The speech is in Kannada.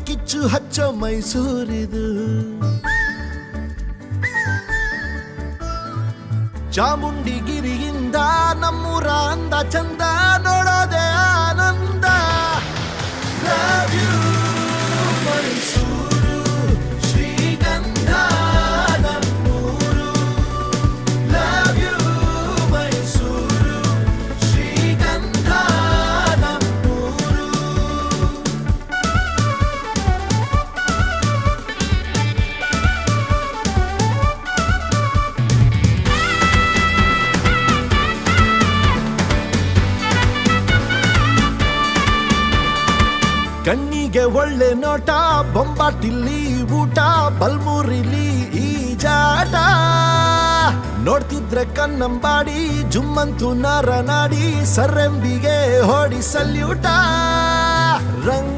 ಕಿಚ್ಚು ಹಚ್ಚೋ ಮೈಸೂರಿದು. ಚಾಮುಂಡಿಗಿರಿಯಿಂದ ನಮ್ಮೂರ ಅಂದ ಚಂದ ನೋಡೋದೆ ಆನಂದ. Love you, ಮೈಸೂರು ಶ್ರೀಗಂಧ ನಮ್ಮೂರು. Love you, ಮೈಸೂರು ಶ್ರೀಗಂಧ ನಮ್ಮೂರು. ಕಣ್ಣಿಗೆ ಒಳ್ಳೆ ನೋಟ, ಬೊಂಬಾಟಿಲ್ಲಿ ಊಟ, ಬಲ್ಮೂರಿಲಿ ಈಜಾಟ. ನೋಡ್ತಿದ್ರೆ ಕನ್ನಂಬಾಡಿ ಜುಮ್ಮಂತು ನರನಾಡಿ, ಸರ್ರೆಂಬಿಗೆ ಹೊಡಿ ಸಲ್ಯೂಟ. ರಂಗ